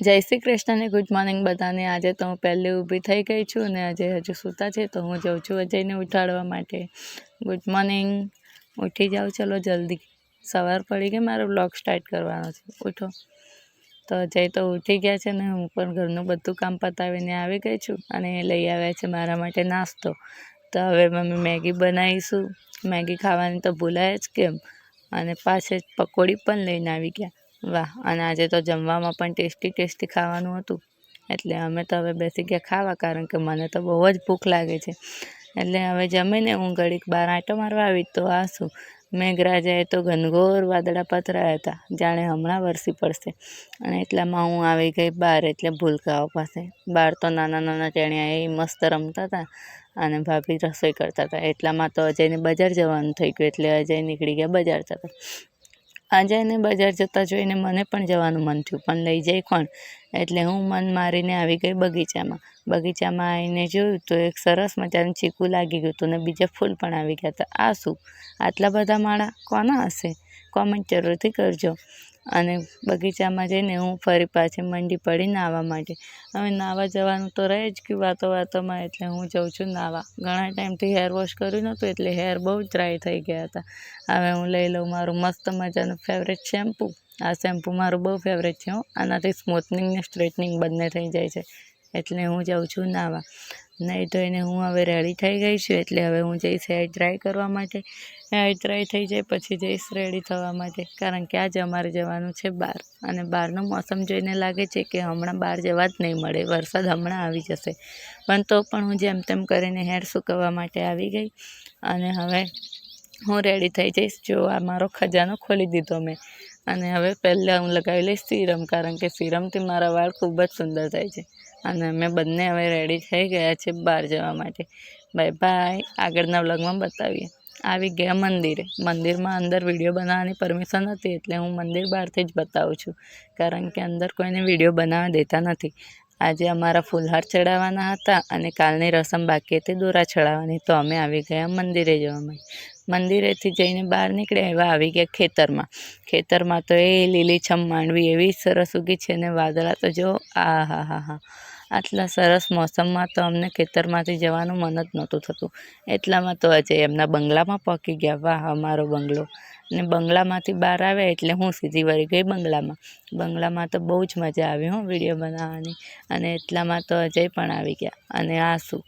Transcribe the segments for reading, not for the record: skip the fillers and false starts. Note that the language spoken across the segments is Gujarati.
જય શ્રી કૃષ્ણ ને ગુડ મોર્નિંગ બધાને। આજે તો હું પહેલી ઊભી થઈ ગઈ છું ને આજે હજુ સૂતા છે તો હું જાઉં છું અજયને ઉઠાડવા માટે। ગુડ મોર્નિંગ, ઉઠી જાઓ ચલો જલ્દી, સવાર પડી ગઈ, મારો બ્લોગ સ્ટાર્ટ કરવાનો છે, ઉઠો। તો અજય તો ઉઠી ગયા છે ને હું પણ ઘરનું બધું કામ પતાવીને આવી ગઈ છું અને લઈ આવ્યા છે મારા માટે નાસ્તો। તો હવે મમ્મી મેગી બનાવીશું, મેગી ખાવાની તો ભૂલાય જ કેમ, અને પાછે પકોડી પણ લઈને આવી ગયા। વાહ! અને આજે તો જમવામાં પણ ટેસ્ટી ખાવાનું હતું એટલે અમે તો હવે બેસી ગયા ખાવા, કારણ કે મને તો બહુ જ ભૂખ લાગે છે। એટલે હવે જમીને હું ઘડીક બહાર આંટો મારવા આવી તો આ શું, મેઘરાજાએ તો ઘનઘોર વાદળા પથરાયા હતા, જાણે હમણાં વરસી પડશે। અને એટલામાં હું આવી ગઈ બહાર, એટલે ભૂલકાઓ પાસે। બહાર તો નાના નાના ટેણિયા એ મસ્ત રમતા હતા અને ભાભી રસોઈ કરતા હતા। એટલામાં તો અજયને બજાર જવાનું થઈ ગયું, એટલે અજય નીકળી ગયા બજાર જતા। અજયને બજાર જતા જોઈને મને પણ જવાનું મન થયું, પણ લઈ જાય કોણ, એટલે હું મન મારીને આવી ગઈ બગીચામાં। બગીચામાં આવીને જોયું તો એક સરસ મજાનું ચીકુ લાગી ગયું હતું ને બીજા ફૂલ પણ આવી ગયા હતા। આ શું, આટલા બધા માળા કોના હશે? કોમેન્ટ જરૂરથી કરજો। અને બગીચામાં જઈને હું ફરી પાછી મંડી પડી નાહવા માટે। હવે નાહવા જવાનું તો રહી જ ગયું વાતોમાં, એટલે હું જાઉં છું નાહવા। ઘણા ટાઈમથી હેર વોશ કર્યું નહોતું એટલે હેર બહુ ડ્રાય થઈ ગયા હતા। હવે હું લઈ લઉં મારું મસ્ત મજાનું ફેવરેટ શેમ્પૂ। આ શેમ્પૂ મારું બહુ ફેવરેટ છે હો, આનાથી સ્મૂથનિંગ ને સ્ટ્રેટનિંગ બંને થઈ જાય છે, એટલે હું જાઉં છું નાહવા। નહીં ધોઈને હું હવે રેડી થઈ ગઈ છું, એટલે હવે હું જઈશ હેર ડ્રાય કરવા માટે। હેર ડ્રાય થઈ જાય પછી જઈશ રેડી થવા માટે, કારણ કે આજે અમારે જવાનું છે બહાર, અને બહારનું મોસમ જોઈને લાગે છે કે હમણાં બહાર જવા જ નહીં મળે, વરસાદ હમણાં આવી જશે। પણ તો પણ હું જેમ તેમ કરીને હેર સૂકવવા માટે આવી ગઈ, અને હવે હું રેડી થઈ જઈશ। જો આ મારો ખજાનો ખોલી દીધો મેં, અને હવે પહેલાં હું લગાવી લઈશ સીરમ, કારણ કે સીરમથી મારા વાળ ખૂબ જ સુંદર થાય છે। અને અમે બંને હવે રેડી થઈ ગયા છે બહાર જવા માટે। બાય બાય, આગળના વ્લોગમાં બતાવીએ। આવી ગયા મંદિરમાં અંદર વિડીયો બનાવવાની પરમિશન હતી, એટલે હું મંદિર બહારથી જ બતાવું છું, કારણ કે અંદર કોઈને વિડીયો બનાવવા દેતા નથી। આજે અમારા ફૂલહાર ચડાવવાના હતા અને કાલની રસમ બાકી હતી દોરા ચડાવવાની, તો અમે આવી ગયા મંદિરે જવા માટે। મંદિરેથી જઈને બહાર નીકળ્યા એવા આવી ગયા ખેતરમાં તો એ લીલીછમ માંડવી એવી સરસ ઉગી છે ને વાદળા તો જો, આ હા, આટલા સરસ મોસમમાં તો અમને ખેતરમાંથી જવાનું મન જ નહોતું થતું। એટલામાં તો અજય એમના બંગલામાં પહોંચી ગયા। વાહ, અમારો બંગલો! અને બંગલામાંથી બહાર આવ્યા એટલે હું સીધી વળી ગઈ બંગલામાં તો બહુ જ મજા આવી હો વિડીયો બનાવવાની। અને એટલામાં તો અજય પણ આવી ગયા, અને આ શું,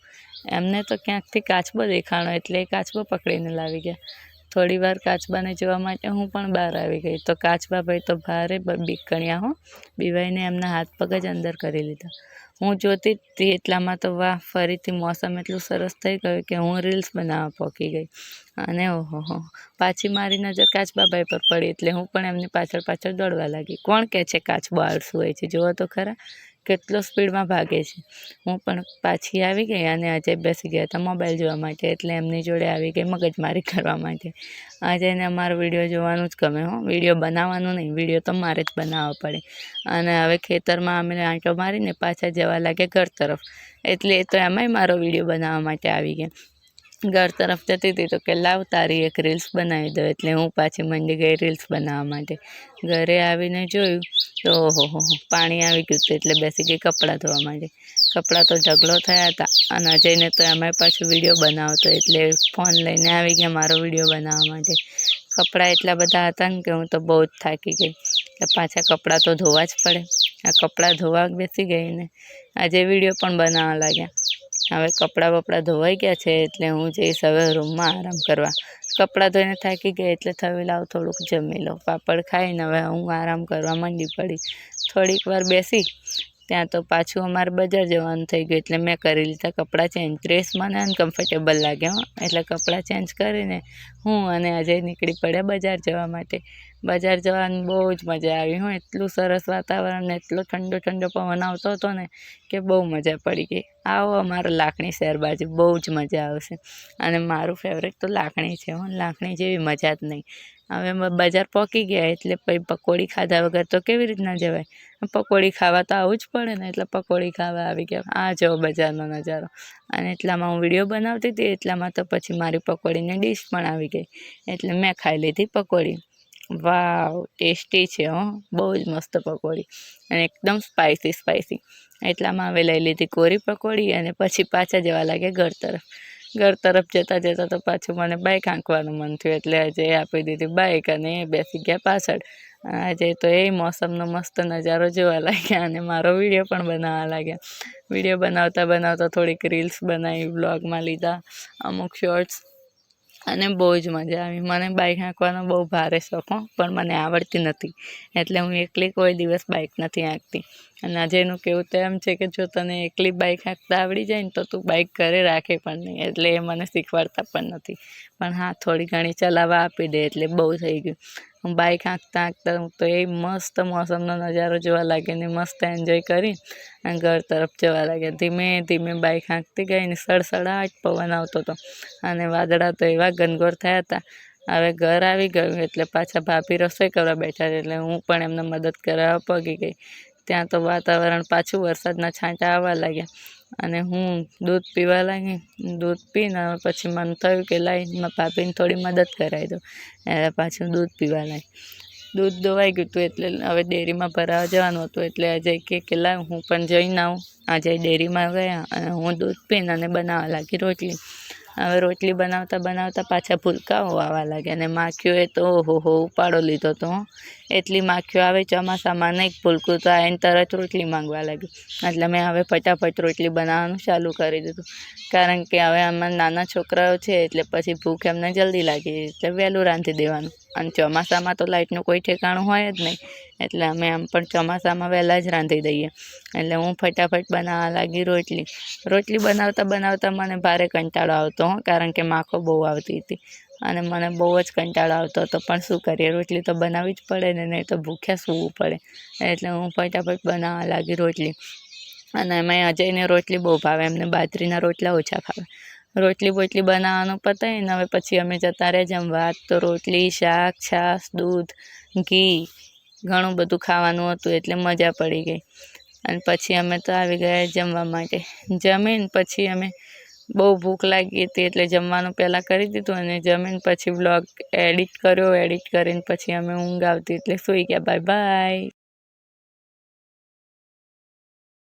એમને તો ક્યાંકથી કાચબો દેખાણો એટલે એ કાચબો પકડીને લાવી ગયા। થોડી વાર કાચબાને જોવા માટે હું પણ બહાર આવી ગઈ, તો કાચબાભાઈ તો ભારે બીકણ્યા હો, બીવાઈને એમના હાથ પગ જ અંદર કરી લીધા। હું જોતી હતી એટલામાં તો વાહ, ફરીથી મોસમ એટલું સરસ થઈ ગયું કે હું રીલ્સ બનાવવા પહોંચી ગઈ। અને ઓહો, પાછી મારી નજર કાચબાભાઈ પર પડી એટલે હું પણ એમની પાછળ દોડવા લાગી। કોણ કહે છે કાચબો આળસુ હોય છે, જુઓ તો ખરા કેટલો સ્પીડમાં ભાગે છે। હું પણ પાછી આવી ગઈ અને અજય બેસી ગયા હતા મોબાઈલ જોવા માટે, એટલે એમની જોડે આવી ગઈ મગજમારી કરવા માટે। અજયને અમારો વિડીયો જોવાનું જ ગમે હો, વિડીયો બનાવવાનું નહીં, વિડીયો તો મારે જ બનાવવો પડે। અને હવે ખેતરમાં અમે આંટો મારીને પાછા જવા લાગ્યા ઘર તરફ, એટલે એ તો એમાંય મારો વિડીયો બનાવવા માટે આવી ગયા। ઘર તરફ જતી હતી તો કે લાવ તારી એક રીલ્સ બનાવી દો, એટલે હું પાછી મંડી ગઈ રીલ્સ બનાવવા માટે। ઘરે આવીને જોયું તો ઓહો, પાણી આવી ગયું હતું, એટલે બેસી ગઈ કપડાં ધોવા માટે। કપડાં તો ઢગલો થયા હતા, અને અજયને તો એમાંય પાછું વિડીયો બનાવતો, એટલે ફોન લઈને આવી ગયા મારો વિડીયો બનાવવા માટે। કપડાં એટલા બધા હતા ને કે હું તો બહુ જ થાકી ગઈ, એટલે પાછા કપડાં તો ધોવા જ પડે। આ કપડાં ધોવા બેસી ગઈ ને આજે વિડીયો પણ બનાવવા લાગ્યા। હવે કપડાં ધોવાઈ ગયા છે, એટલે હું જઈશ હવે રૂમમાં આરામ કરવા। કપડાં ધોઈને થાકી ગઈ એટલે થયું લાવ થોડુંક જમી લઉં, પાપડ ખાઈને હવે હું આરામ કરવા માંડી પડી। થોડીક વાર બેસી ત્યાં તો પાછું અમારે બજાર જવાનું થઈ ગયું, એટલે મેં કરી લીધા કપડાં ચેન્જ। ડ્રેસ મને અનકમ્ફર્ટેબલ લાગે હો, એટલે કપડાં ચેન્જ કરીને હું અને અજય નીકળી પડ્યા બજાર જવા માટે। બજાર જવાની બહુ જ મજા આવી હો, એટલું સરસ વાતાવરણ ને એટલો ઠંડો પવન આવતો હતો ને કે બહુ મજા પડી ગઈ। આવો અમારા લાખણી શહેર બાજુ, બહુ જ મજા આવશે। અને મારું ફેવરેટ તો લાખણી છે હો, લાખણી જેવી મજા જ નહીં। હવે બજાર પહોંચી ગયા એટલે પછી પકોડી ખાધા વગર તો કેવી રીતના જવાય, પકોડી ખાવા તો આવું જ પડે ને, એટલે પકોડી ખાવા આવી ગયા। આ જો બજારનો નજારો, અને એટલામાં હું વિડીયો બનાવતી હતી એટલામાં તો પછી મારી પકોડીની ડીશ પણ આવી ગઈ, એટલે મેં ખાઈ લીધી પકોડી। વાવ ટેસ્ટી છે હો, બહુ જ મસ્ત પકોડી અને એકદમ સ્પાઇસી. એટલામાં હવે લઈ લીધી કોરી પકોડી અને પછી પાછા જવા લાગ્યા ઘર તરફ જતા તો પાછું મને બાઇક હાંકવાનું મન થયું એટલે આજે આપી દીધી બાઇક અને બેસી ગયા પાછળ. આજે તો એ મોસમનો મસ્ત નજારો જોવા લાગ્યા અને મારો વિડીયો પણ બનાવવા લાગ્યા. વિડીયો બનાવતા થોડીક રીલ્સ બનાવી, વ્લોગમાં લીધા અમુક શોર્ટ્સ અને બહુ જ મજા આવી. મને બાઇક હાંકવાનો બહુ ભારે શોખ હો, પણ મને આવડતી નથી એટલે હું એકલી કોઈ દિવસ બાઇક નથી હાંકતી. અને આજે એનું કહેવું તો એમ છે કે જો તને એકલી બાઇક હાંકતા આવડી જાય ને તો તું બાઇક ઘરે રાખે પણ નહીં, એટલે એ મને શીખવાડતા પણ નથી. પણ હા, થોડી ઘણી ચલાવવા આપી દે એટલે બહુ થઈ ગયું. હું બાઇક હાંકતા હું તો એ મસ્ત મોસમનો નજારો જોવા લાગી ને મસ્ત એન્જોય કરી અને ઘર તરફ જવા લાગ્યા. ધીમે ધીમે બાઇક હાંકતી ગઈ ને સડસડાટ પવન આવતો હતો અને વાદળા તો એવા ઘનઘોર થયા હતા. હવે ઘર આવી ગયું એટલે પાછા ભાભી રસોઈ કરવા બેઠા એટલે હું પણ એમને મદદ કરવા પગી ગઈ. ત્યાં તો વાતાવરણ પાછું વરસાદના છાંટા આવવા લાગ્યા અને હું દૂધ પીવા લાગી. દૂધ પીને પછી મન થયું કે લાઈ ભાભીને થોડી મદદ કરાવી દઉં, એટલે પાછું દૂધ પીવા લાગી. દૂધ દોવાઈ ગયું હતું એટલે હવે ડેરીમાં ભરાવા જવાનું હતું એટલે અજય કે લાવ હું પણ જઈને આવું. અજય ડેરીમાં ગયા અને હું દૂધ પીને અને બનાવવા લાગી રોટલી. હવે રોટલી બનાવતા પાછા ભૂલકાઓ આવવા લાગ્યા અને માખીઓએ તો ઓહો ઉપાડો લીધો હતો. એટલી માખીઓ આવે ચોમાસામાં નહીં, ભૂલકું તો આવીને તરત રોટલી માંગવા લાગ્યું. એટલે મેં હવે ફટાફટ રોટલી બનાવવાનું ચાલુ કરી દીધું, કારણ કે હવે આમાં નાના છોકરાઓ છે એટલે પછી ભૂખ એમને જલ્દી લાગી એટલે વહેલું રાંધી દેવાનું. અને ચોમાસામાં તો લાઇટનું કોઈ ઠેકાણું હોય જ નહીં એટલે અમે આમ પણ ચોમાસામાં વહેલા જ રાંધી દઈએ. એટલે હું ફટાફટ બનાવવા લાગી રોટલી બનાવતા મને ભારે કંટાળો આવતો કારણ કે માખો બહુ આવતી હતી અને મને બહુ જ કંટાળો આવતો હતો. પણ શું કરીએ, રોટલી તો બનાવવી જ પડે ને, નહીં તો ભૂખ્યા સૂવું પડે. એટલે હું ફટાફટ બનાવવા લાગી રોટલી. અને મેં અજયને રોટલી બહુ ભાવે, એમને બાજરીના રોટલા ઓછા ભાવે. રોટલી બનાવવાનું પતાવીને હવે પછી અમે જતા રહ્યા જમવા. તો રોટલી, શાક, છાશ, દૂધ, ઘી ઘણું બધું ખાવાનું હતું એટલે મજા પડી ગઈ. અને પછી અમે તો આવી ગયા જમવા માટે. જમીને પછી અમે બહુ ભૂખ લાગી હતી એટલે જમવાનું પહેલાં કરી દીધું અને જમીને પછી વ્લોગ એડિટ કર્યો. એડિટ કરીને પછી અમે ઊંઘ આવતી એટલે સૂઈ ગયા. બાય.